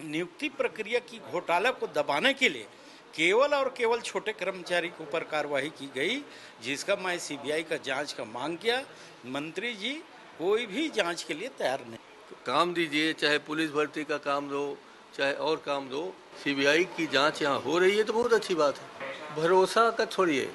नियुक्ति प्रक्रिया की घोटाला को दबाने के लिए केवल और केवल छोटे कर्मचारी के ऊपर कार्रवाई की गई, जिसका मैं सीबीआई का जांच का मांग किया। मंत्री जी कोई भी जांच के लिए तैयार नहीं। काम दीजिए, चाहे पुलिस भर्ती का काम दो, चाहे और काम दो। सीबीआई की जांच यहाँ हो रही है तो बहुत अच्छी बात है। भरोसा का छोड़िए।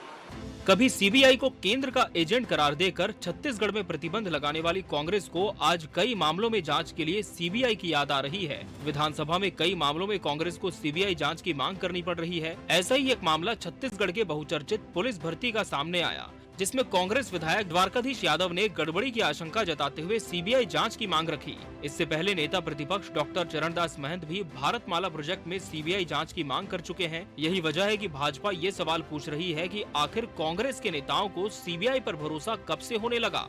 कभी सीबीआई को केंद्र का एजेंट करार देकर छत्तीसगढ़ में प्रतिबंध लगाने वाली कांग्रेस को आज कई मामलों में जांच के लिए सीबीआई की याद आ रही है। विधानसभा में कई मामलों में कांग्रेस को सीबीआई जांच की मांग करनी पड़ रही है। ऐसा ही एक मामला छत्तीसगढ़ के बहुचर्चित पुलिस भर्ती का सामने आया, जिसमें कांग्रेस विधायक द्वारकाधीश यादव ने गड़बड़ी की आशंका जताते हुए सीबीआई जांच की मांग रखी। इससे पहले नेता प्रतिपक्ष डॉक्टर चरणदास महंत भी भारतमाला प्रोजेक्ट में सीबीआई जांच की मांग कर चुके हैं। यही वजह है कि भाजपा ये सवाल पूछ रही है कि आखिर कांग्रेस के नेताओं को सीबीआई पर भरोसा कब से होने लगा।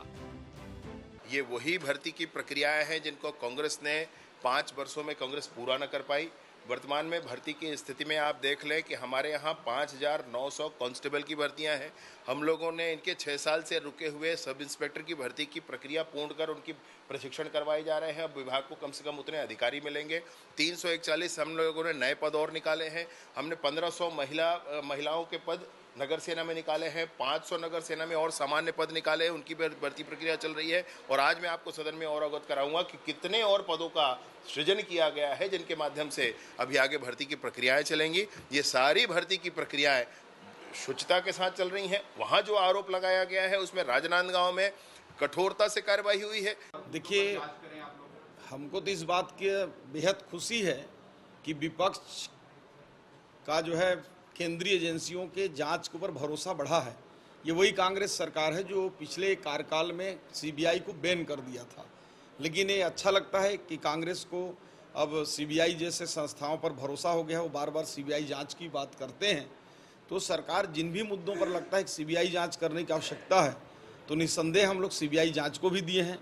ये वही भर्ती की प्रक्रियाएं हैं जिनको कांग्रेस ने 5 वर्षों में कांग्रेस पूरा न कर पाई। वर्तमान में भर्ती की स्थिति में आप देख लें कि हमारे यहाँ 5,900 कांस्टेबल की भर्तियां हैं। हम लोगों ने इनके 6 साल से रुके हुए सब इंस्पेक्टर की भर्ती की प्रक्रिया पूर्ण कर उनकी प्रशिक्षण करवाए जा रहे हैं। अब विभाग को कम से कम उतने अधिकारी मिलेंगे। 341 हम लोगों ने नए पद और निकाले हैं। हमने 1500 महिलाओं के पद नगर सेना में निकाले हैं। 500 नगर सेना में और सामान्य पद निकाले हैं। उनकी भर्ती प्रक्रिया चल रही है। और आज मैं आपको सदन में और अवगत कराऊंगा कि कितने और पदों का सृजन किया गया है, जिनके माध्यम से अभी आगे भर्ती की प्रक्रियाएं चलेंगी। ये सारी भर्ती की प्रक्रियाएं शुचिता के साथ चल रही हैं। वहाँ जो आरोप लगाया गया है उसमें राजनांदगांव में कठोरता से कार्रवाई हुई है। देखिए, हमको तो इस बात की बेहद खुशी है कि विपक्ष का जो है केंद्रीय एजेंसियों के जांच के ऊपर भरोसा बढ़ा है। ये वही कांग्रेस सरकार है जो पिछले कार्यकाल में सीबीआई को बैन कर दिया था। लेकिन ये अच्छा लगता है कि कांग्रेस को अब सीबीआई जैसे संस्थाओं पर भरोसा हो गया है। वो बार बार सीबीआई जांच की बात करते हैं। तो सरकार जिन भी मुद्दों पर लगता है कि सीबीआई जांच करने की आवश्यकता है, तो निस्संदेह हम लोग सीबीआई जांच को भी दिए हैं।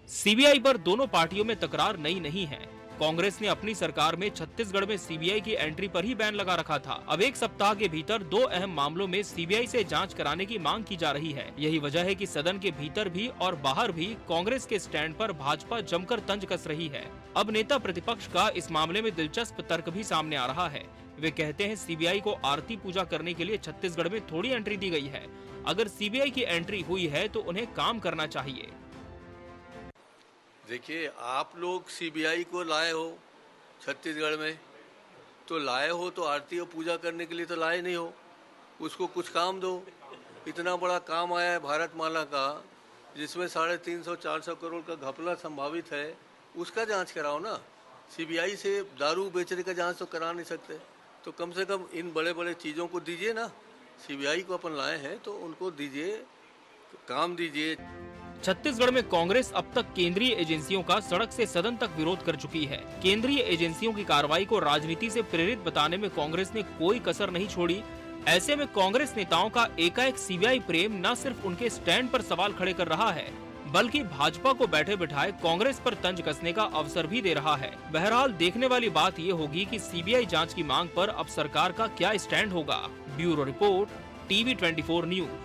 सीबीआई पर दोनों पार्टियों में तकरार नई नहीं है। कांग्रेस ने अपनी सरकार में छत्तीसगढ़ में सीबीआई की एंट्री पर ही बैन लगा रखा था। अब एक सप्ताह के भीतर 2 अहम मामलों में सीबीआई से जांच कराने की मांग की जा रही है। यही वजह है कि सदन के भीतर भी और बाहर भी कांग्रेस के स्टैंड पर भाजपा जमकर तंज कस रही है। अब नेता प्रतिपक्ष का इस मामले में दिलचस्प तर्क भी सामने आ रहा है। वे कहते हैं सीबीआई को आरती पूजा करने के लिए छत्तीसगढ़ में थोड़ी एंट्री दी गई है। अगर सीबीआई की एंट्री हुई है तो उन्हें काम करना चाहिए। देखिए, आप लोग सीबीआई को लाए हो छत्तीसगढ़ में, तो लाए हो तो आरती और पूजा करने के लिए तो लाए नहीं हो। उसको कुछ काम दो। इतना बड़ा काम आया है भारतमाला का, जिसमें 350-400 करोड़ का घपला संभावित है। उसका जांच कराओ ना। सीबीआई से दारू बेचने का जांच तो करा नहीं सकते, तो कम से कम इन बड़े बड़े चीज़ों को दीजिए ना। सीबीआई को अपन लाए हैं तो उनको दीजिए, काम दीजिए। छत्तीसगढ़ में कांग्रेस अब तक केंद्रीय एजेंसियों का सड़क से सदन तक विरोध कर चुकी है। केंद्रीय एजेंसियों की कार्रवाई को राजनीति से प्रेरित बताने में कांग्रेस ने कोई कसर नहीं छोड़ी। ऐसे में कांग्रेस नेताओं का एकाएक सीबीआई प्रेम न सिर्फ उनके स्टैंड पर सवाल खड़े कर रहा है, बल्कि भाजपा को बैठे बिठाए कांग्रेस पर तंज कसने का अवसर भी दे रहा है। बहरहाल देखने वाली बात ये होगी कि सीबीआई जांच की मांग पर अब सरकार का क्या स्टैंड होगा। Bureau report, TV 24 news.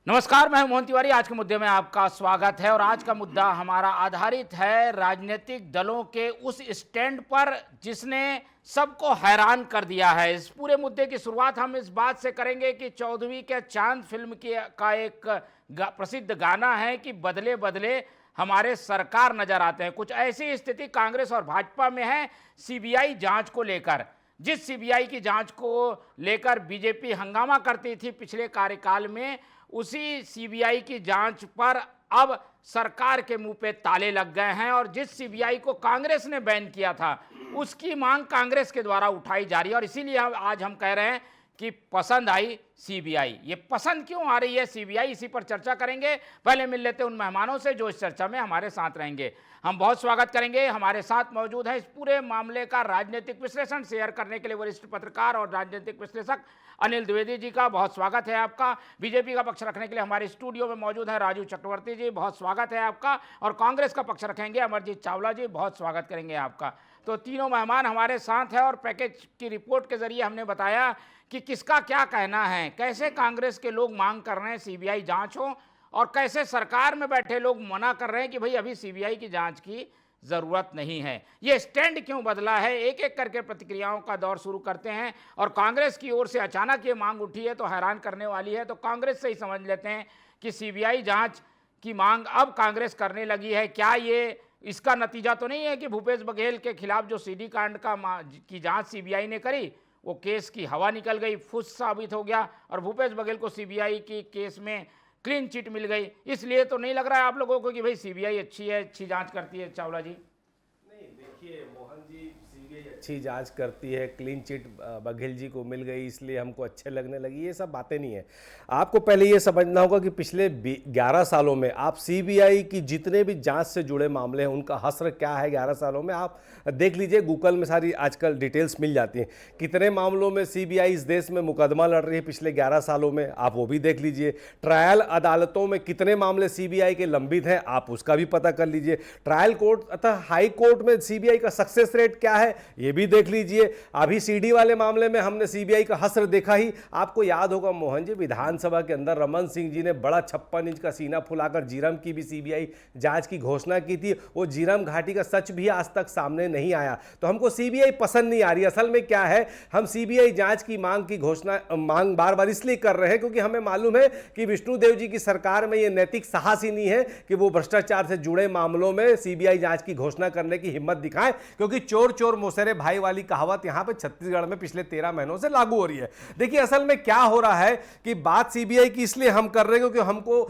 नमस्कार, मैं हूं मोहन तिवारी। आज के मुद्दे में आपका स्वागत है और आज का मुद्दा हमारा आधारित है राजनीतिक दलों के उस स्टैंड पर जिसने सबको हैरान कर दिया है। इस पूरे मुद्दे की शुरुआत हम इस बात से करेंगे कि 14वीं के चांद फिल्म का एक प्रसिद्ध गाना है कि बदले बदले हमारे सरकार नजर आते हैं। कुछ ऐसी स्थिति कांग्रेस और भाजपा में है सीबीआई जांच को लेकर। जिस सीबीआई की जांच को लेकर बीजेपी हंगामा करती थी पिछले कार्यकाल में, उसी सीबीआई की जांच पर अब सरकार के मुंह पे ताले लग गए हैं और जिस सीबीआई को कांग्रेस ने बैन किया था उसकी मांग कांग्रेस के द्वारा उठाई जा रही है। और इसीलिए आज हम कह रहे हैं कि पसंद आई सीबीआई। ये पसंद क्यों आ रही है सीबीआई, इसी पर चर्चा करेंगे। पहले मिल लेते हैं उन मेहमानों से जो इस चर्चा में हमारे साथ रहेंगे। हम बहुत स्वागत करेंगे, हमारे साथ मौजूद है इस पूरे मामले का राजनीतिक विश्लेषण शेयर करने के लिए वरिष्ठ पत्रकार और राजनीतिक विश्लेषक अनिल द्विवेदी जी का बहुत स्वागत है आपका। बीजेपी का पक्ष रखने के लिए हमारे स्टूडियो में मौजूद है राजू चक्रवर्ती जी, बहुत स्वागत है आपका। और कांग्रेस का पक्ष रखेंगे अमरजीत चावला जी, बहुत स्वागत करेंगे आपका। तो तीनों मेहमान हमारे साथ हैं और पैकेज की रिपोर्ट के जरिए हमने बताया कि किसका क्या कहना है, कैसे कांग्रेस के लोग मांग कर रहे हैं सीबीआई जांच हो और कैसे सरकार में बैठे लोग मना कर रहे हैं कि भाई अभी सीबीआई की जांच की जरूरत नहीं है। ये स्टैंड क्यों बदला है, एक एक करके प्रतिक्रियाओं का दौर शुरू करते हैं। और कांग्रेस की ओर से अचानक ये मांग उठी है तो हैरान करने वाली है। तो कांग्रेस से ही समझ लेते हैं कि सीबीआई जांच की मांग अब कांग्रेस करने लगी है। क्या ये इसका नतीजा तो नहीं है कि भूपेश बघेल के खिलाफ जो सीडी कांड की जांच सीबीआई ने करी, वो केस की हवा निकल गई, फुस साबित हो गया और भूपेश बघेल को सीबीआई की केस में क्लीन चिट मिल गई। इसलिए तो नहीं लग रहा है आप लोगों को कि भाई सीबीआई अच्छी है, अच्छी जांच करती है। चावला जी नहीं, देखिए मोहन जी, सीबीआई अच्छी जांच करती है, क्लीन चिट बघेल जी को मिल गई इसलिए हमको अच्छे लगने लगी, ये सब बातें नहीं है। आपको पहले ये समझना होगा कि पिछले 11 सालों में आप सीबीआई की जितने भी जांच से जुड़े मामले हैं उनका हस्र क्या है 11 सालों में आप देख लीजिए। गूगल में सारी आजकल डिटेल्स मिल जाती हैं। कितने मामलों में सीबीआई इस देश में मुकदमा लड़ रही है पिछले 11 सालों में, आप वो भी देख लीजिए। ट्रायल अदालतों में कितने मामले सीबीआई के लंबित हैं, आप उसका भी पता कर लीजिए। ट्रायल कोर्ट अतः हाई कोर्ट में सीबीआई का सक्सेस रेट क्या है, ये भी देख लीजिए। अभी सीडी वाले मामले में हमने सीबीआई का हस्र देखा ही। आपको याद होगा मोहन जी, विधानसभा के अंदर रमन सिंह जी ने बड़ा 56 इंच का सीना फुलाकर जीरम की भी सीबीआई जांच की घोषणा की थी। वो जीरम घाटी का सच भी आज तक सामने नहीं आया। तो हमको सीबीआई पसंद नहीं आ रही। असल में क्या है, हम सीबीआई जांच की मांग बार बार इसलिए कर रहे हैं क्योंकि हमें मालूम है कि विष्णुदेव जी की सरकार में यह नैतिक साहस ही नहीं है कि वो भ्रष्टाचार से जुड़े मामलों में सीबीआई जांच की घोषणा करने की हिम्मत दिखाएं, क्योंकि चोर चोर मोसेरे भाई वाली कहावत यहां पे छत्तीसगढ़ में पिछले 13 महीनों से लागू हो रही है। देखिए असल में क्या हो रहा है कि बात सीबीआई की इसलिए हम कर रहे हैं क्योंकि हमको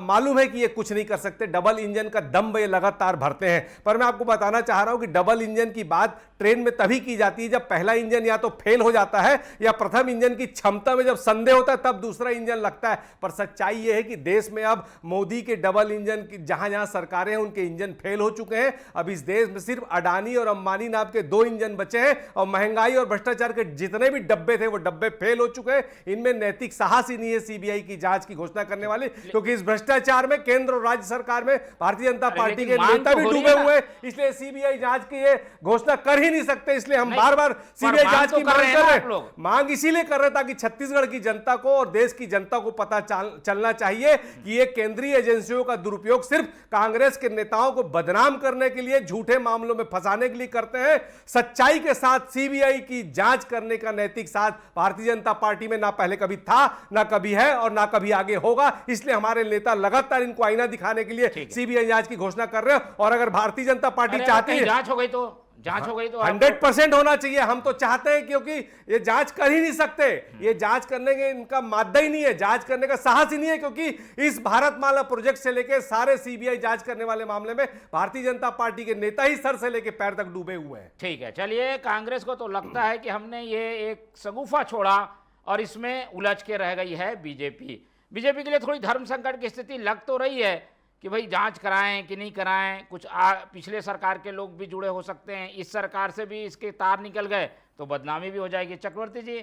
मालूम है कि ये कुछ नहीं कर सकते। डबल इंजन का दम ये लगातार भरते हैं। पर मैं आपको बताना चाह रहा हूं कि डबल इंजन की बात ट्रेन में तभी की जाती है जब पहला इंजन या तो फेल हो जाता है या प्रथम इंजन की क्षमता में जब संदेह होता है तब दूसरा इंजन लगता है। पर सच्चाई यह है कि देश में अब मोदी के डबल इंजन की जहां जहां सरकारें हैं उनके इंजन फेल हो चुके हैं। अब इस देश में सिर्फ अडानी और अंबानी नाम के 2 इंजन बचे हैं और महंगाई और भ्रष्टाचार के जितने भी डब्बे थे वो डब्बे फेल हो चुके हैं। इनमें नैतिक साहस ही नहीं है सीबीआई की जांच की घोषणा करने वाले, क्योंकि इस भ्रष्टाचार में केंद्र और राज्य सरकार में भारतीय जनता पार्टी के नेता भी डूबे हुए हैं। इसलिए सीबीआई जांच की ये घोषणा कर ही नहीं सकते। इसलिए हम बार बार सीबीआई जांच की मांग कर रहे हैं। मांग इसीलिए कर रहे हैं ताकि छत्तीसगढ़ की जनता को और देश की जनता को पता चलना चाहिए कि ये केंद्रीय एजेंसियों का दुरुपयोग सिर्फ कांग्रेस के नेताओं को बदनाम करने के लिए, झूठे मामलों में फंसाने के लिए करते हैं। सच्चाई के साथ सीबीआई की जांच करने का नैतिक साथ भारतीय जनता पार्टी में ना पहले कभी था, ना कभी है और ना कभी आगे होगा। इसलिए हमारे नेता लगातार इनको आईना दिखाने के लिए सीबीआई जांच की घोषणा कर रहे हैं। और अगर भारतीय जनता पार्टी चाहती है जांच हो गई तो 100% होना चाहिए। हम तो चाहते हैं क्योंकि ये जांच कर ही नहीं सकते, ये जांच करने के इनका मादा ही नहीं है, जांच करने का साहस ही नहीं है, क्योंकि इस भारतमाला प्रोजेक्ट से लेकर सारे सीबीआई जांच करने वाले मामले में भारतीय जनता पार्टी के नेता ही सर से लेकर पैर तक डूबे हुए हैं। ठीक है, चलिए कांग्रेस को तो लगता है कि हमने ये एक शगुफा छोड़ा और इसमें उलझ के रह गई है बीजेपी के लिए थोड़ी धर्म संकट की स्थिति लग तो रही है कि भाई जांच कराएं कि नहीं कराएं। कुछ पिछले सरकार के लोग भी जुड़े हो सकते हैं, इस सरकार से भी इसके तार निकल गए तो बदनामी भी हो जाएगी। चक्रवर्ती जी,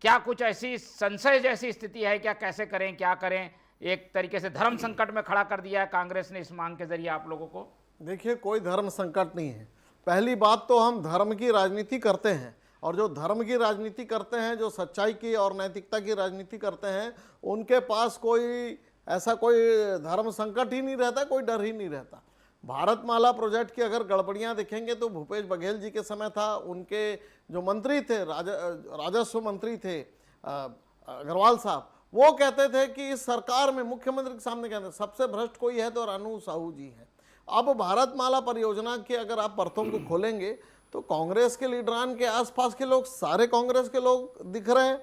क्या कुछ ऐसी संशय जैसी स्थिति है क्या, कैसे करें क्या करें? एक तरीके से धर्म संकट में खड़ा कर दिया है कांग्रेस ने इस मांग के जरिए आप लोगों को। देखिए, कोई धर्म संकट नहीं है। पहली बात तो हम धर्म की राजनीति करते हैं और जो धर्म की राजनीति करते हैं, जो सच्चाई की और नैतिकता की राजनीति करते हैं, उनके पास कोई ऐसा कोई धर्म संकट ही नहीं रहता, कोई डर ही नहीं रहता। भारतमाला प्रोजेक्ट की अगर गड़बड़ियां देखेंगे तो भूपेश बघेल जी के समय था, उनके जो मंत्री थे, राजस्व मंत्री थे अग्रवाल साहब, वो कहते थे कि इस सरकार में मुख्यमंत्री के सामने कहते सबसे भ्रष्ट कोई है तो रानू साहू जी हैं। अब भारतमाला परियोजना के अगर आप परतों को खोलेंगे तो कांग्रेस के लीडरान के आसपास के लोग, सारे कांग्रेस के लोग दिख रहे हैं।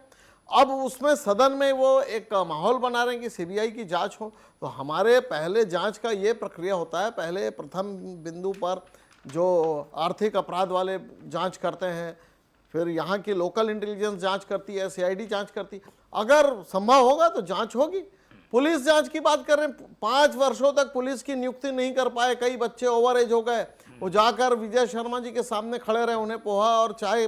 अब उसमें सदन में वो एक माहौल बना रहे हैं कि सीबीआई की जांच हो। तो हमारे पहले जांच का ये प्रक्रिया होता है, पहले प्रथम बिंदु पर जो आर्थिक अपराध वाले जांच करते हैं, फिर यहाँ की लोकल इंटेलिजेंस जांच करती है, सीआईडी जांच करती है। अगर संभव होगा तो जांच होगी। पुलिस जांच की बात कर रहे हैं, 5 वर्षों तक पुलिस की नियुक्ति नहीं कर पाए, कई बच्चे ओवर एज हो गए, वो जाकर विजय शर्मा जी के सामने खड़े रहे, उन्हें पोहा और चाय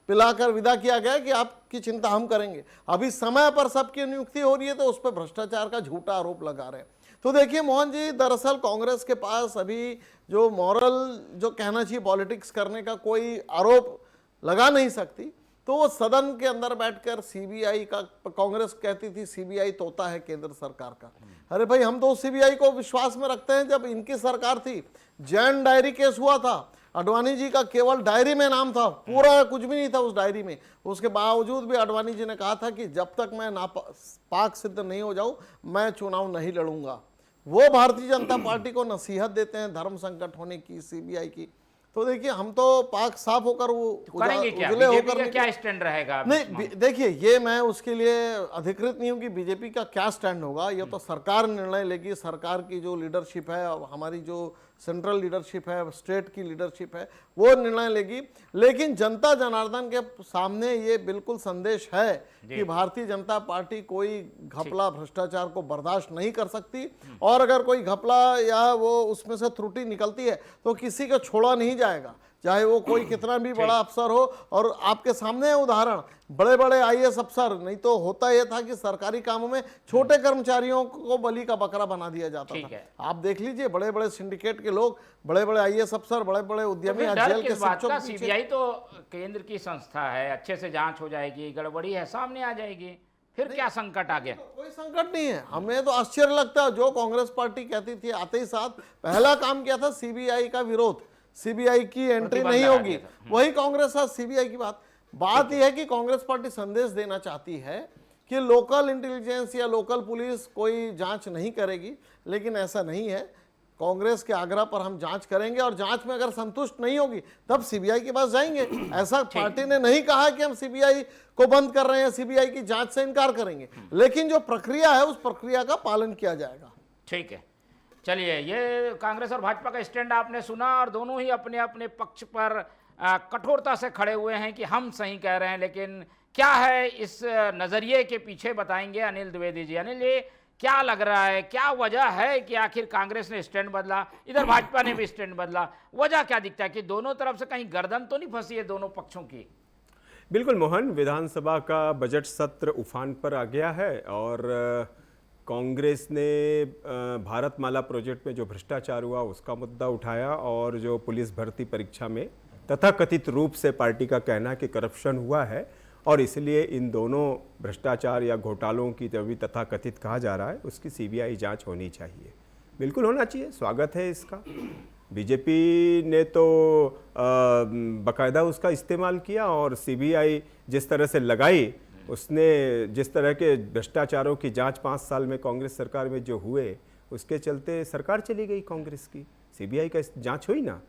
पिलाकर विदा किया गया कि आपकी चिंता हम करेंगे। अभी समय पर सबकी नियुक्ति हो रही है तो उस पर भ्रष्टाचार का झूठा आरोप लगा रहे हैं। तो देखिए मोहन जी, दरअसल कांग्रेस के पास अभी जो मॉरल जो कहना चाहिए पॉलिटिक्स करने का कोई आरोप लगा नहीं सकती, तो वो सदन के अंदर बैठकर सीबीआई का, कांग्रेस कहती थी सीबीआई तोता है केंद्र सरकार का। अरे भाई, हम तो सीबीआई को विश्वास में रखते हैं। जब इनकी सरकार थी, जैन डायरी केस हुआ था, अडवाणी जी का केवल डायरी में नाम था, पूरा कुछ भी नहीं था उस डायरी में। उसके बावजूद भी अडवाणी जी ने कहा था कि जब तक मैं नापाक सिद्ध नहीं हो जाऊं, मैं चुनाव नहीं लड़ूंगा। वो भारतीय जनता पार्टी को नसीहत देते हैं धर्म संकट होने की, सीबीआई की। तो देखिए, हम तो पाक साफ होकर वो करेंगे क्या? उजले बीजेपी होकर का क्या स्टैंड रहेगा? नहीं, देखिए, ये मैं उसके लिए अधिकृत नहीं हूं कि बीजेपी का क्या स्टैंड होगा। ये तो सरकार निर्णय लेगी। सरकार की जो लीडरशिप है, हमारी जो सेंट्रल लीडरशिप है, स्टेट की लीडरशिप है, वो निर्णय लेगी। लेकिन जनता जनार्दन के सामने ये बिल्कुल संदेश है कि भारतीय जनता पार्टी कोई घपला भ्रष्टाचार को बर्दाश्त नहीं कर सकती, और अगर कोई घपला या वो उसमें से त्रुटि निकलती है तो किसी को छोड़ा नहीं जाएगा, चाहे वो कोई कितना भी बड़ा अफसर हो। और आपके सामने है उदाहरण, बड़े बड़े आईएएस अफसर, नहीं तो होता यह था कि सरकारी कामों में छोटे कर्मचारियों को बलि का बकरा बना दिया जाता था। आप देख लीजिए, बड़े बड़े सिंडिकेट के लोग, बड़े बड़े आईएएस अफसर, बड़े बड़े उद्यमी आज जेल के बात का? सीबीआई तो केंद्र की संस्था है, अच्छे से जांच हो जाएगी, गड़बड़ी है सामने आ जाएगी, फिर क्या संकट आ गया? कोई संकट नहीं है। हमें तो आश्चर्य लगता है, जो कांग्रेस पार्टी कहती थी आते ही साथ पहला काम किया था सीबीआई का विरोध, सीबीआई की एंट्री नहीं होगी। वही कांग्रेस आज सीबीआई की बात यह है कि कांग्रेस पार्टी संदेश देना चाहती है कि लोकल इंटेलिजेंस या लोकल पुलिस कोई जांच नहीं करेगी, लेकिन ऐसा नहीं है। कांग्रेस के आग्रह पर हम जांच करेंगे, और जांच में अगर संतुष्ट नहीं होगी तब सीबीआई के पास जाएंगे। ऐसा पार्टी ने नहीं कहा कि हम सीबीआई को बंद कर रहे हैं, सीबीआई की जांच से इनकार करेंगे, लेकिन जो प्रक्रिया है उस प्रक्रिया का पालन किया जाएगा। ठीक है, चलिए, ये कांग्रेस और भाजपा का स्टैंड आपने सुना, और दोनों ही अपने अपने पक्ष पर कठोरता से खड़े हुए हैं कि हम सही कह रहे हैं। लेकिन क्या है इस नजरिए के पीछे, बताएंगे अनिल द्विवेदी जी। अनिल, ये क्या लग रहा है, क्या वजह है कि आखिर कांग्रेस ने स्टैंड बदला, इधर भाजपा ने भी स्टैंड बदला? वजह क्या दिखता है कि दोनों तरफ से कहीं गर्दन तो नहीं फंसी है दोनों पक्षों की? बिल्कुल मोहन, विधानसभा का बजट सत्र उफान पर आ गया है, और कांग्रेस ने भारतमाला प्रोजेक्ट में जो भ्रष्टाचार हुआ उसका मुद्दा उठाया, और जो पुलिस भर्ती परीक्षा में तथाकथित रूप से पार्टी का कहना है कि करप्शन हुआ है, और इसलिए इन दोनों भ्रष्टाचार या घोटालों की जो भी तथाकथित कहा जा रहा है उसकी सीबीआई जांच होनी चाहिए। बिल्कुल होना चाहिए, स्वागत है इसका। बीजेपी ने तो बाकायदा उसका इस्तेमाल किया, और सीबीआई जिस तरह से लगाई, उसने जिस तरह के भ्रष्टाचारों की जांच 5 साल में कांग्रेस सरकार में जो हुए, उसके चलते सरकार चली गई कांग्रेस की। सीबीआई का जांच हुई ना,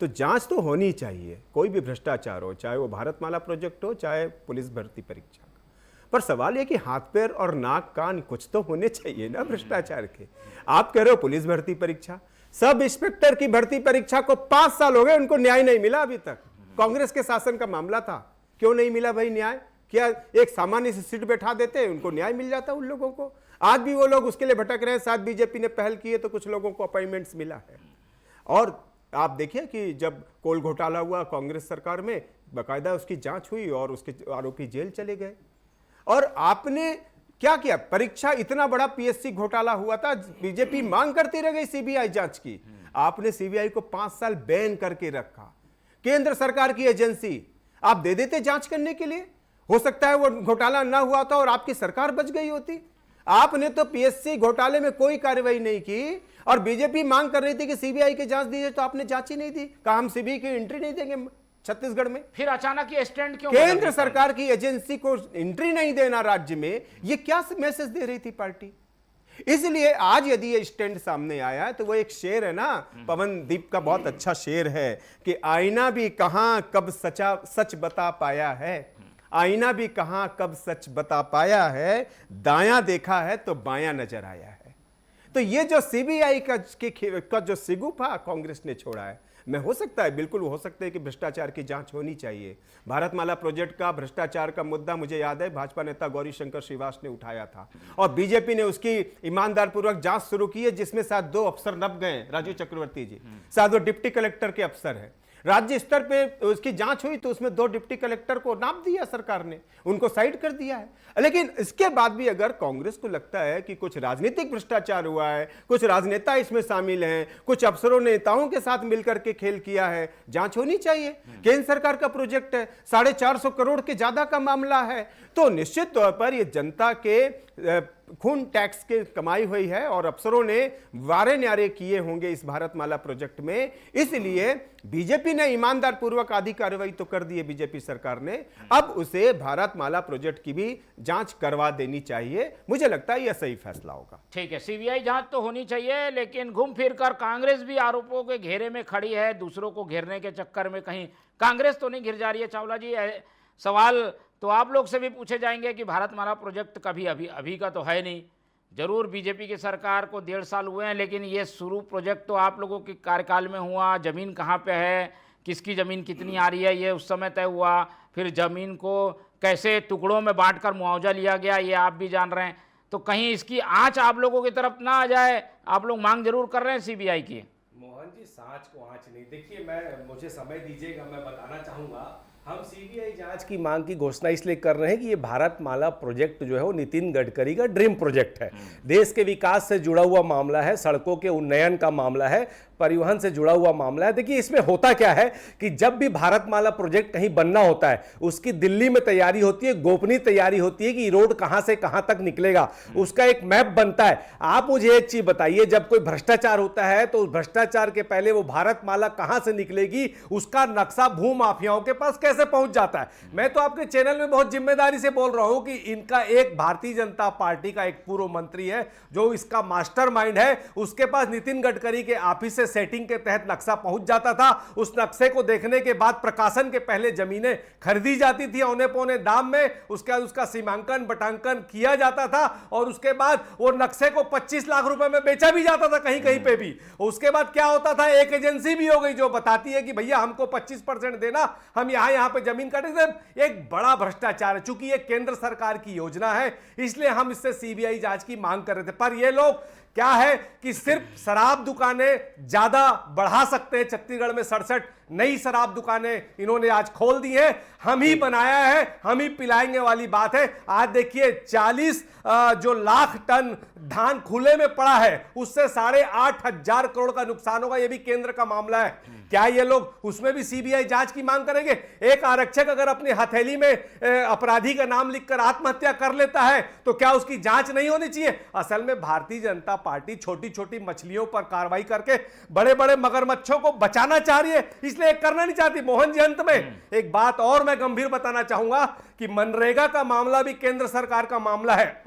तो जांच तो होनी चाहिए, कोई भी भ्रष्टाचार हो, चाहे वो भारतमाला प्रोजेक्ट हो, चाहे पुलिस भर्ती परीक्षा का। पर सवाल ये कि हाथ पैर और नाक कान कुछ तो होने चाहिए ना भ्रष्टाचार के। आप कह रहे हो पुलिस भर्ती परीक्षा, सब इंस्पेक्टर की भर्ती परीक्षा को 5 साल हो गए, उनको न्याय नहीं मिला अभी तक। कांग्रेस के शासन का मामला था, क्यों नहीं मिला भाई न्याय? क्या एक सामान्य सी सीट बैठा देते, उनको न्याय मिल जाता उन लोगों को? आज भी वो लोग उसके लिए भटक रहे हैं। साथ बीजेपी ने पहल की है तो कुछ लोगों को अपॉइंटमेंट्स मिला है। और आप देखिए कि जब कोल घोटाला हुआ कांग्रेस सरकार में, बाकायदा उसकी जांच हुई और उसके आरोपी जेल चले गए। और आपने क्या किया? परीक्षा, इतना बड़ा पीएससी घोटाला हुआ था, बीजेपी मांग करती रह गई सीबीआई जांच की, आपने सीबीआई को 5 साल बैन करके रखा। केंद्र सरकार की एजेंसी आप दे देते जांच करने के लिए, हो सकता है वो घोटाला ना हुआ था और आपकी सरकार बच गई होती। आपने तो पीएससी घोटाले में कोई कार्रवाई नहीं की, और बीजेपी मांग कर रही थी कि सीबीआई की जांच दीजिए, तो आपने जांच ही नहीं दी। कहा हम सीबीआई की एंट्री नहीं देंगे छत्तीसगढ़ में। फिर अचानक ये स्टैंड क्यों? केंद्र सरकार की एजेंसी को एंट्री नहीं देना राज्य में, ये क्या मैसेज दे रही थी पार्टी? इसलिए आज यदि ये स्टैंड सामने आया है तो वो एक शेर है ना, पवनदीप का बहुत अच्छा शेर है कि आईना भी कहां कब सच बता पाया है, आईना भी कहां कब सच बता पाया है, दायां देखा है तो बायां नजर आया है। तो ये जो सीबीआई का जो सिगुफा कांग्रेस ने छोड़ा है, मैं हो सकता है, बिल्कुल हो सकता है कि भ्रष्टाचार की जांच होनी चाहिए। भारतमाला प्रोजेक्ट का भ्रष्टाचार का मुद्दा मुझे याद है भाजपा नेता गौरी शंकर श्रीवास ने उठाया था और बीजेपी ने उसकी ईमानदार पूर्वक जांच शुरू की है, जिसमें शायद 2 अफसर नप गए, राजू चक्रवर्ती जी, शायद वो डिप्टी कलेक्टर के अफसर है। राज्य स्तर पे उसकी जांच हुई तो उसमें 2 डिप्टी कलेक्टर को नाप दिया सरकार ने, उनको साइड कर दिया है। लेकिन इसके बाद भी अगर कांग्रेस को लगता है कि कुछ राजनीतिक भ्रष्टाचार हुआ है, कुछ राजनेता इसमें शामिल हैं, कुछ अफसरों नेताओं के साथ मिलकर के खेल किया है, जांच होनी चाहिए। केंद्र सरकार का प्रोजेक्ट है, 450 करोड़ के ज्यादा का मामला है, तो निश्चित तौर पर यह जनता के खून टैक्स के कमाई हुई है और अफसरों ने वारे न्यारे किए होंगे इस भारतमाला प्रोजेक्ट में। इसलिए बीजेपी ने ईमानदार पूर्वक आधी कार्रवाई तो कर दी है बीजेपी सरकार ने, अब उसे भारतमाला प्रोजेक्ट की भी जांच करवा देनी चाहिए। मुझे लगता है यह सही फैसला होगा। ठीक है, सीबीआई जांच तो होनी चाहिए, लेकिन घूम फिर कर कांग्रेस भी आरोपों के घेरे में खड़ी है। दूसरों को घेरने के चक्कर में कहीं कांग्रेस तो नहीं घिर जा रही है? चावला जी, सवाल तो आप लोग से भी पूछे जाएंगे कि भारतमाला प्रोजेक्ट कभी अभी का तो है नहीं। जरूर बीजेपी की सरकार को 1.5 साल हुए हैं, लेकिन ये शुरू प्रोजेक्ट तो आप लोगों के कार्यकाल में हुआ। ज़मीन कहाँ पे है, किसकी ज़मीन कितनी आ रही है, ये उस समय तय हुआ। फिर ज़मीन को कैसे टुकड़ों में बांटकर मुआवजा लिया गया, ये आप भी जान रहे हैं। तो कहीं इसकी आँच आप लोगों की तरफ ना आ जाए? आप लोग मांग जरूर कर रहे हैं सीबीआई की। मोहन जी, सांच को आँच नहीं। देखिए, मुझे समय दीजिएगा, मैं बताना चाहूँगा। हम सीबीआई जांच की मांग की घोषणा इसलिए कर रहे हैं कि ये भारतमाला प्रोजेक्ट जो है वो नितिन गडकरी का ड्रीम प्रोजेक्ट है। देश के विकास से जुड़ा हुआ मामला है, सड़कों के उन्नयन का मामला है, परिवहन से जुड़ा हुआ मामला है। देखिए, इसमें होता क्या है कि जब भी भारतमाला प्रोजेक्ट कहीं बनना होता है, उसकी दिल्ली में तैयारी होती है, गोपनीय तैयारी होती है कि रोड कहां से कहां तक निकलेगा, उसका एक मैप बनता है। आप मुझे एक चीज बताइए, जब कोई भ्रष्टाचार होता है तो उस भ्रष्टाचार के पहले वो भारतमाला कहां से निकलेगी, उसका नक्शा भू माफियाओं के पास कैसे पहुंच जाता है। मैं तो आपके चैनल में बहुत जिम्मेदारी से बोल रहा हूं कि इनका एक भारतीय जनता पार्टी का एक पूर्व मंत्री है जो इसका मास्टरमाइंड है, उसके पास नितिन गडकरी के ऑफिस से सेटिंग के तहत नक्शा पहुंच जाता था। उस नक्शे को देखने के बाद प्रकाशन के पहले जमीनें खरीदी जाती थी औने पौने दाम में, उसके बाद उसका सीमांकन बटांकन किया जाता था और उसके बाद वो नक्शे को 25 लाख रुपए में बेचा भी जाता था कहीं कहीं पे भी। उसके बाद क्या होता था, एक एजेंसी भी हो गई जो बताती है कि भैया हमको 25% देना, हम यहां पे जमीन काटेंगे। एक बड़ा भ्रष्टाचार है। चूंकि ये केंद्र सरकार की योजना है, इसलिए हम इससे सीबीआई जांच की मांग कर रहे थे। पर ये लोग क्या है कि सिर्फ शराब दुकानें ज्यादा बढ़ा सकते हैं। छत्तीसगढ़ में 67 नई शराब दुकानें इन्होंने आज खोल दी हैं। हम ही बनाया है, हम ही पिलाएंगे वाली बात है। आज देखिए 40 जो लाख टन धान खुले में पड़ा है, उससे 8,500 करोड़ का नुकसान होगा। यह भी केंद्र का मामला है। क्या ये लोग उसमें भी सीबीआई जांच की मांग करेंगे? एक आरक्षक अगर अपनी हथेली में अपराधी का नाम लिखकर आत्महत्या कर लेता है तो क्या उसकी जांच नहीं होनी चाहिए? असल में भारतीय जनता पार्टी छोटी छोटी मछलियों पर कार्रवाई करके बड़े बड़े मगरमच्छों को बचाना चाह रही है, इसलिए करना नहीं चाहती। मोहन जी, अंत में एक बात और मैं गंभीर बताना चाहूंगा कि मनरेगा का मामला भी केंद्र सरकार का मामला है।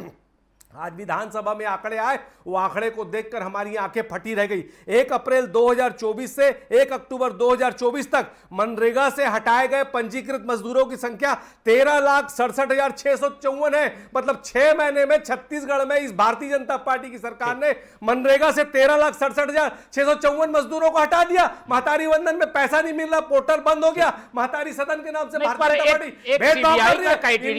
आज विधानसभा में आंकड़े आए, वो आंकड़े को देखकर हमारी आंखें फटी रह गई। 1 अप्रैल 2024 से 1 अक्टूबर 2024 तक मनरेगा से हटाए गए पंजीकृत मजदूरों की संख्या 13,67,654 है। मतलब 6 महीने में छत्तीसगढ़ में इस भारतीय जनता पार्टी की सरकार ने मनरेगा से 13,67,654 मजदूरों को हटा दिया। महतारी वंदन में पैसा नहीं मिल रहा, पोर्टल बंद हो गया। महतारी सदन के नाम से भारतीय जनता पार्टी भेदभाव कर रही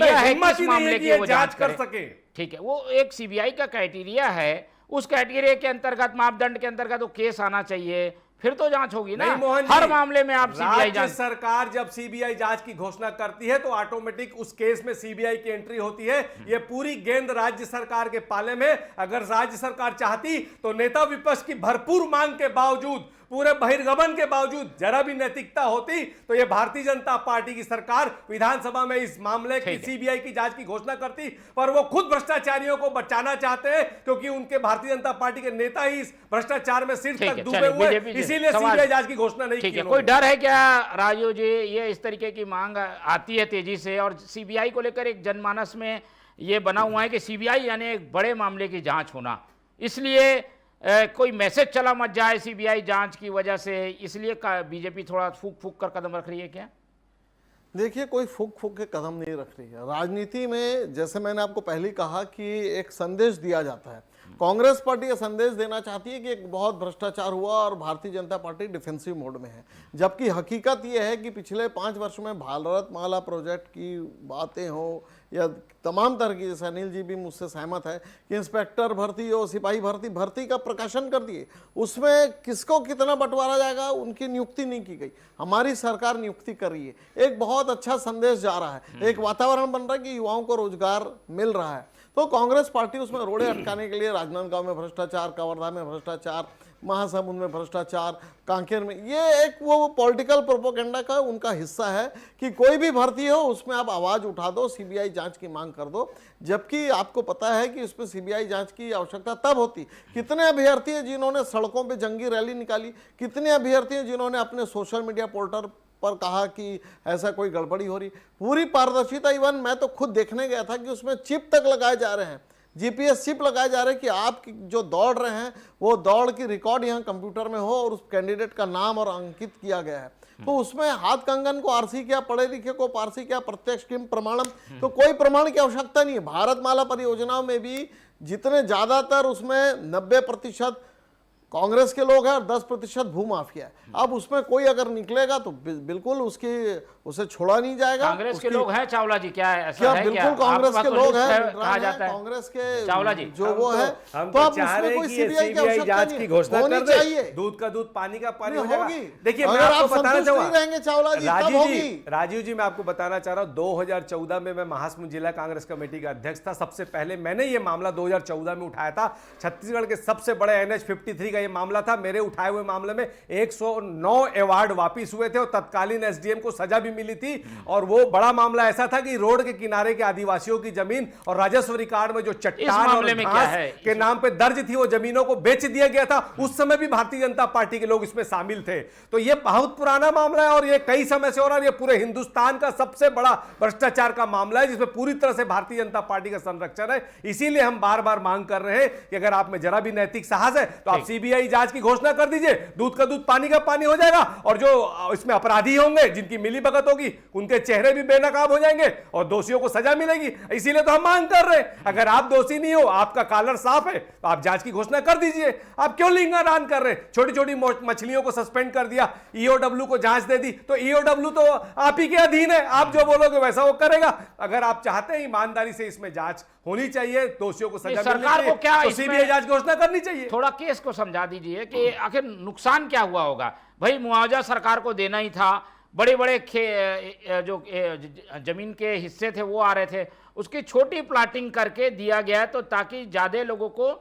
है, हिम्मत ही नहीं है कि ये जांच कर सके। ठीक है, वो एक सीबीआई का क्राइटेरिया है, उस क्राइटेरिया के अंतर्गत, मापदंड के अंतर्गत वो केस आना चाहिए, फिर तो जांच होगी ना। हर मामले में आप सीबीआई जांच, सरकार जब सीबीआई जांच की घोषणा करती है तो ऑटोमेटिक उस केस में सीबीआई की एंट्री होती है। ये पूरी गेंद राज्य सरकार के पाले में। अगर राज्य सरकार चाहती तो नेता विपक्ष की भरपूर मांग के बावजूद, पूरे बहिर्गमन के बावजूद जरा भी नैतिकता होती तो ये भारतीय जनता पार्टी की सरकार विधानसभा में इस मामले की सीबीआई की जांच की घोषणा करती। पर वो खुद भ्रष्टाचारियों को बचाना चाहते हैं क्योंकि उनके भारतीय जनता पार्टी के नेता ही इस भ्रष्टाचार में सिर तक डूबे हुए, इसीलिए सीबीआई जांच की घोषणा नहीं की। कोई डर है क्या राजू जी, ये इस तरीके की मांग आती है तेजी से और सीबीआई को लेकर एक जनमानस में ये बना हुआ है कि सीबीआई यानी एक बड़े मामले की जांच होना, इसलिए कोई मैसेज चला मत जाए सीबीआई जांच की वजह से, इसलिए बीजेपी थोड़ा फूक फूक कर कदम रख रही है क्या? देखिए, कोई फूक फूक के कदम नहीं रख रही है। राजनीति में जैसे मैंने आपको पहले कहा कि एक संदेश दिया जाता है। कांग्रेस पार्टी ये संदेश देना चाहती है कि एक बहुत भ्रष्टाचार हुआ और Bharatiya Janata party defensive mode में है, जबकि हकीकत ये है कि पिछले 5 वर्ष में भारतमाला प्रोजेक्ट की बातें हो या तमाम तरह की, जैसे अनिल जी भी मुझसे सहमत है कि इंस्पेक्टर भर्ती हो, सिपाही भर्ती का प्रकाशन कर दिए, उसमें किसको कितना बंटवारा जाएगा उनकी नियुक्ति नहीं की गई, हमारी सरकार नियुक्ति कर रही है। एक बहुत अच्छा संदेश जा रहा है, एक वातावरण बन रहा है कि युवाओं को रोजगार मिल रहा है। तो कांग्रेस पार्टी उसमें रोड़े अटकाने के लिए राजनांदगांव में भ्रष्टाचार, कवर्धा में भ्रष्टाचार, महासमुंद में भ्रष्टाचार, कांकेर में, ये एक वो पॉलिटिकल प्रोपोगेंडा का उनका हिस्सा है कि कोई भी भर्ती हो उसमें आप आवाज उठा दो, सीबीआई जांच की मांग कर दो, जबकि आपको पता है कि उसमें सीबीआई जांच की आवश्यकता तब होती, कितने अभ्यर्थी हैं जिन्होंने सड़कों पे जंगी रैली निकाली, कितने अभ्यर्थी हैं जिन्होंने अपने सोशल मीडिया पोर्टल पर कहा कि ऐसा कोई गड़बड़ी हो रही, पूरी पारदर्शिता। इवन मैं तो खुद देखने गया था कि उसमें चिप तक लगाए जा रहे हैं, जीपीएस चिप लगाए जा रहे हैं कि आप जो दौड़ रहे हैं वो दौड़ की रिकॉर्ड यहाँ कंप्यूटर में हो और उस कैंडिडेट का नाम और अंकित किया गया है। तो उसमें हाथ कंगन को आरसी क्या, पढ़े लिखे को पारसी क्या, प्रत्यक्ष किम प्रमाणम, तो कोई प्रमाण की आवश्यकता नहीं है। भारतमाला परियोजनाओं में भी जितने ज्यादातर उसमें 90% कांग्रेस के लोग हैं और 10% भूमाफिया है। अब उसमें कोई अगर निकलेगा तो बिल्कुल उसे छोड़ा नहीं जाएगा। कांग्रेस के लोग हैं चावला जी, क्या ऐसा क्या है? बिल्कुल कांग्रेस के लोग हैं, कहा जाता है कांग्रेस के चावला जी जो वो है, हम तो तो अब चाह उसमें रहे कोई हैं कि ये सीबीआई की सीबीआई आवश्यकता जांच नहीं की है, घोषणा होनी कर दे, चाहिए, दूध का दूध पानी का पानी हो नहीं जाएगा। होगी। देखिए अगर मैं आप आपको बताना संतुष्ट नहीं चाहूंगा, रहेंगे चावला जी, तब होगी। राजीव जी मैं आपको बताना चाह रहा हूं, 2014 में मैं महासमुंद जिला कांग्रेस कमेटी का अध्यक्ष था। सबसे पहले मैंने ये मामला 2014 में उठाया था। छत्तीसगढ़ के सबसे बड़े NH-53 का ये मामला था। मेरे उठाए हुए मामले में 109 अवार्ड वापिस हुए थे और तत्कालीन एसडीएम को सजा भी मिली थी। और वो बड़ा मामला ऐसा था कि रोड के किनारे के आदिवासियों की जमीन और राजस्व रिकॉर्ड में जो चट्टान और घास के नाम पे दर्ज थी वो जमीनों को बेच दिया गया था। उस समय भी भारतीय जनता पार्टी के लोग इसमें शामिल थे। तो ये बहुत पुराना मामला है और ये कई समय से हो रहा है। ये पूरे हिंदुस्तान का सबसे बड़ा भ्रष्टाचार का मामला है जिसमें पूरी तरह से भारतीय जनता पार्टी का संरक्षण है। इसीलिए हम बार बार मांग कर रहे हैं कि अगर आप में जरा भी नैतिक साहस है तो आप सीबीआई जांच की घोषणा कर दीजिए। दूध का दूध पानी का पानी हो जाएगा और जो इसमें अपराधी होंगे, जिनकी मिलीभगत होगी, उनके चेहरे भी बेनकाब हो जाएंगे और दोषियों को सजा मिलेगी। इसीलिए तो हम मांग कर रहे हैं, अगर आप दोषी नहीं हो, आपका कॉलर साफ है, तो आप जांच की घोषणा कर दीजिए। आप क्यों लिंगादान कर रहे हैं? छोटी छोटी मछलियों को सस्पेंड कर दिया, ईओडब्ल्यू को जांच दे दी, तो ईओडब्ल्यू तो आप ही के अधीन है, आप जो बोलोगे वैसा वो करेगा। अगर आप चाहते हैं ईमानदारी से इसमें जांच होनी चाहिए, दोषियों को सजा सरकार को क्या तो सीबीआई जांच घोषणा करनी चाहिए। थोड़ा केस को समझा दीजिए कि आखिर नुकसान क्या हुआ होगा। भाई मुआवजा सरकार को देना ही था, बड़े बड़े जो जमीन के हिस्से थे वो आ रहे थे, उसकी छोटी प्लाटिंग करके दिया गया है तो ताकि ज्यादा लोगों को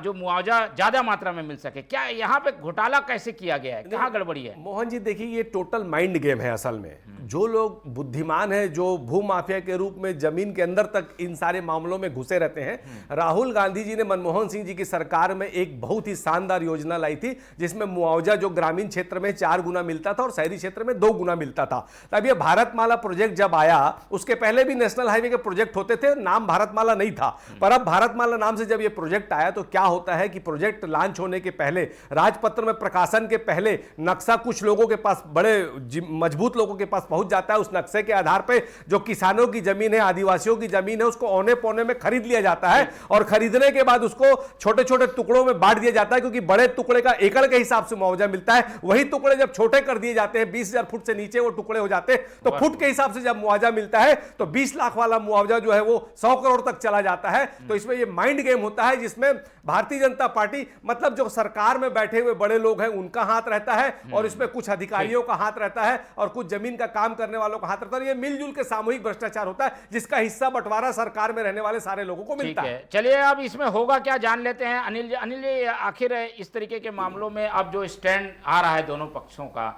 जो मुआवजा ज्यादा मात्रा में मिल सके। क्या यहाँ पे घोटाला कैसे किया गया है, कहाँ गड़बड़ी है? मोहन जी देखिए, ये टोटल माइंड गेम है असल में। जो लोग बुद्धिमान है, जो भूमाफिया के रूप में जमीन के अंदर तक इन सारे मामलों में घुसे रहते हैं। राहुल गांधी जी ने मनमोहन सिंह जी की सरकार में एक बहुत ही शानदार योजना लाई थी जिसमें मुआवजा जो ग्रामीण क्षेत्र में 4 गुना मिलता था और शहरी क्षेत्र में 2 गुना मिलता था। तब ये भारतमाला प्रोजेक्ट जब आया, उसके पहले भी नेशनल हाईवे के प्रोजेक्ट होते थे, नाम भारतमाला नहीं था, पर अब भारतमाला नाम से जब ये प्रोजेक्ट आया तो क्या होता है कि प्रोजेक्ट लॉन्च होने के पहले, राजपत्र में प्रकाशन के पहले नक्शा कुछ लोगों के पास, बड़े मजबूत लोगों के पास पहुंच जाता है। उस नक्शे के आधार पे जो किसानों की जमीन है, आदिवासियों की जमीन है, उसको औने पौने में खरीद लिया जाता है और खरीदने के बाद उसको छोटे छोटे टुकड़ों में बांट दिया जाता है, क्योंकि बड़े टुकड़े का एकड़ के हिसाब से मुआवजा मिलता है। वही टुकड़े जब छोटे कर दिए जाते हैं, 20,000 फुट से नीचे वो टुकड़े हो जाते हैं, तो फुट के हिसाब से जब मुआवजा मिलता है तो 20 लाख वाला मुआवजा जो है वो 100 करोड़ तक चला जाता है। तो इसमें ये माइंड गेम होता है जिसमें भारतीय जनता पार्टी, मतलब जो सरकार में बैठे हुए बड़े लोग हैं उनका हाथ रहता है और इसमें कुछ अधिकारियों का हाथ रहता है और कुछ जमीन का काम करने वालों का हाथ रहता है। ये मिलजुल के सामूहिक भ्रष्टाचार होता है जिसका हिस्सा बंटवारा सरकार में रहने वाले सारे लोगों को मिलता है। चलिए अब इसमें होगा क्या जान लेते हैं। अनिल जी, आखिर इस तरीके के मामलों में अब जो स्टैंड आ रहा है दोनों पक्षों का,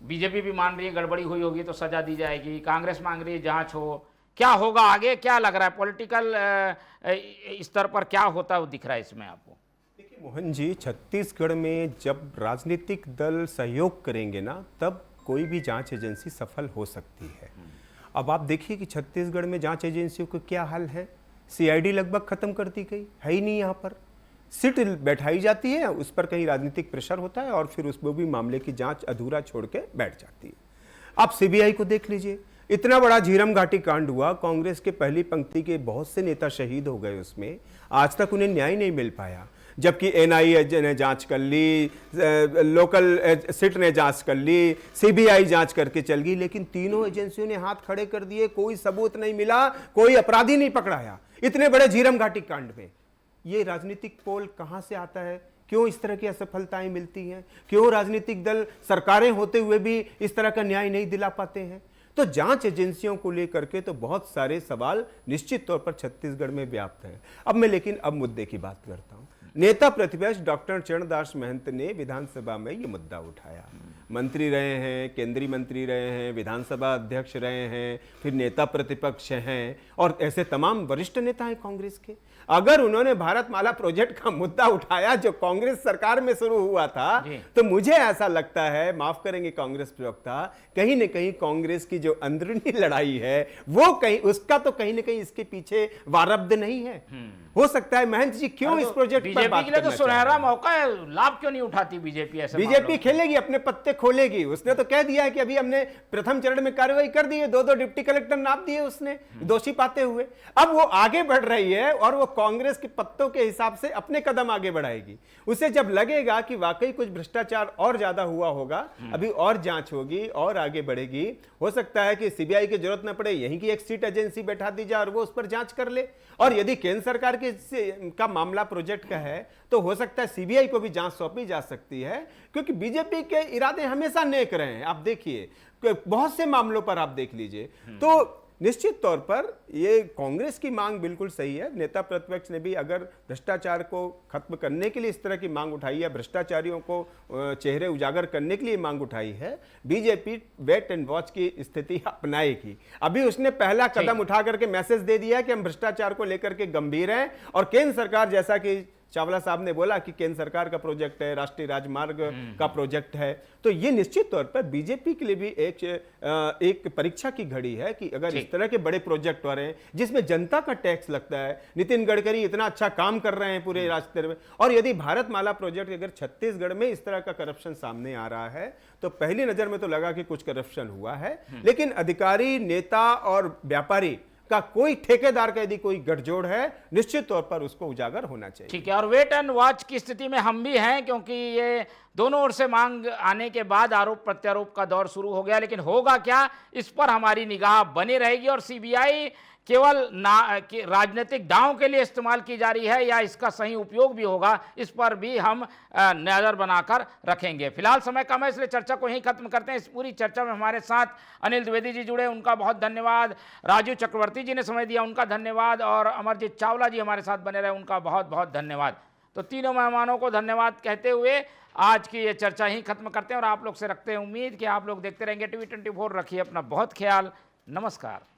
बीजेपी भी मान रही है गड़बड़ी हुई होगी तो सजा दी जाएगी, कांग्रेस मांग रही है जांच हो, क्या होगा आगे, क्या लग रहा है पॉलिटिकल स्तर पर क्या होता है वो दिख रहा है इसमें आपको? देखिए मोहन जी, छत्तीसगढ़ में जब राजनीतिक दल सहयोग करेंगे ना, तब कोई भी जांच एजेंसी सफल हो सकती है। अब आप देखिए कि छत्तीसगढ़ में जांच एजेंसियों का क्या हाल है। सीआईडी लगभग खत्म कर दी गई है ही नहीं, यहाँ पर सिट बैठाई जाती है, उस पर कहीं राजनीतिक प्रेशर होता है और फिर उसमें भी मामले की जांच अधूरा छोड़ के बैठ जाती है। आप सीबीआई को देख लीजिए, इतना बड़ा झीरम घाटी कांड हुआ, कांग्रेस के पहली पंक्ति के बहुत से नेता शहीद हो गए उसमें, आज तक उन्हें न्याय नहीं मिल पाया। जबकि एनआईए ने जांच कर ली, लोकल सिट ने जांच कर ली, सीबीआई जांच करके चल गई, लेकिन तीनों एजेंसियों ने हाथ खड़े कर दिए, कोई सबूत नहीं मिला, कोई अपराधी नहीं पकड़ाया इतने बड़े झीरम घाटी कांड में। ये राजनीतिक पोल कहां से आता है? क्यों इस तरह की असफलताएं मिलती हैं? क्यों राजनीतिक दल सरकारें होते हुए भी इस तरह का न्याय नहीं दिला पाते हैं? तो जांच एजेंसियों को लेकर के तो बहुत सारे सवाल निश्चित तौर पर छत्तीसगढ़ में व्याप्त हैं। अब मुद्दे की बात करता हूं। नेता प्रतिपक्ष डॉक्टर चरणदास महंत ने विधानसभा में ये मुद्दा उठाया। मंत्री रहे हैं, केंद्रीय मंत्री रहे हैं, विधानसभा अध्यक्ष रहे हैं, फिर नेता प्रतिपक्ष हैं और ऐसे तमाम वरिष्ठ नेता हैं कांग्रेस के। अगर उन्होंने भारतमाला प्रोजेक्ट का मुद्दा उठाया जो कांग्रेस सरकार में शुरू हुआ था, तो मुझे ऐसा लगता है, माफ करेंगे कांग्रेस प्रवक्ता, कहीं न कहीं कांग्रेस की जो अंदरूनी लड़ाई है वो उसका तो कहीं न कहीं इसके पीछे वारब्द नहीं है। हो सकता है महंत जी क्यों इस प्रोजेक्ट पर बीजेपी के लिए तो सुनहरा मौका है, लाभ क्यों नहीं उठाती बीजेपी? ऐसे बीजेपी खेलेगी, अपने पत्ते खोलेगी। उसने तो कह दिया है कि अभी हमने प्रथम चरण में कार्रवाई कर दी है, 2 डिप्टी कलेक्टर नाप दिए उसने दोषी पाते हुए। अब वो आगे बढ़ रही है और वो कांग्रेस के पत्तों के हिसाब से अपने कदम आगे बढ़ाएगी। उसे जब लगेगा कि वाकई कुछ भ्रष्टाचार और ज्यादा हुआ होगा, अभी और जांच होगी और आगे बढ़ेगी, हो सकता है कि सीबीआई की जरूरत न पड़े, यहीं की एक सीट एजेंसी बैठा दी जाए और वो उस पर जांच कर ले। और यदि केंद्र सरकार का मामला प्रोजेक्ट का है तो हो सकता है सीबीआई को भी जांच सौंपी जा सकती है, क्योंकि बीजेपी के इरादे हमेशा नेक रहे हैं। आप देखिए बहुत से मामलों पर आप देख लीजिए, तो निश्चित तौर पर ये कांग्रेस की मांग बिल्कुल सही है। नेता प्रतिपक्ष ने भी अगर भ्रष्टाचार को खत्म करने के लिए इस तरह की मांग उठाई है, भ्रष्टाचारियों को चेहरे उजागर करने के लिए मांग उठाई है, बीजेपी वेट एंड वॉच की स्थिति अपनाएगी। अभी उसने पहला कदम उठा करके मैसेज दे दिया कि हम भ्रष्टाचार को लेकर के गंभीर हैं और केंद्र सरकार, जैसा कि चावला साहब ने बोला कि केंद्र सरकार का प्रोजेक्ट है, राष्ट्रीय राजमार्ग का प्रोजेक्ट है, तो ये निश्चित तौर पर बीजेपी के लिए भी एक परीक्षा की घड़ी है कि अगर इस तरह के बड़े प्रोजेक्ट हो रहे हैं जिसमें जनता का टैक्स लगता है, नितिन गडकरी इतना अच्छा काम कर रहे हैं पूरे रास्ते में, और यदि भारतमाला प्रोजेक्ट अगर छत्तीसगढ़ में इस तरह का करप्शन सामने आ रहा है तो पहली नजर में तो लगा कि कुछ करप्शन हुआ है, लेकिन अधिकारी, नेता और व्यापारी का कोई ठेकेदार का यदि कोई गठजोड़ है, निश्चित तौर पर उसको उजागर होना चाहिए। ठीक है, और वेट एंड वॉच की स्थिति में हम भी हैं, क्योंकि ये दोनों ओर से मांग आने के बाद आरोप प्रत्यारोप का दौर शुरू हो गया। लेकिन होगा क्या, इस पर हमारी निगाह बनी रहेगी। और सीबीआई केवल राजनीतिक दांव के लिए इस्तेमाल की जा रही है या इसका सही उपयोग भी होगा, इस पर भी हम नजर बनाकर रखेंगे। फिलहाल समय कम है, इसलिए चर्चा को यहीं खत्म करते हैं। इस पूरी चर्चा में हमारे साथ अनिल द्विवेदी जी जुड़े, उनका बहुत धन्यवाद। राजू चक्रवर्ती जी ने समय दिया, उनका धन्यवाद। और अमरजीत चावला जी हमारे साथ बने रहे, उनका बहुत बहुत धन्यवाद। तो तीनों मेहमानों को धन्यवाद कहते हुए आज की ये चर्चा ही खत्म करते हैं और आप लोग से रखते हैं उम्मीद कि आप लोग देखते रहेंगे TV24। रखिए अपना बहुत ख्याल। नमस्कार।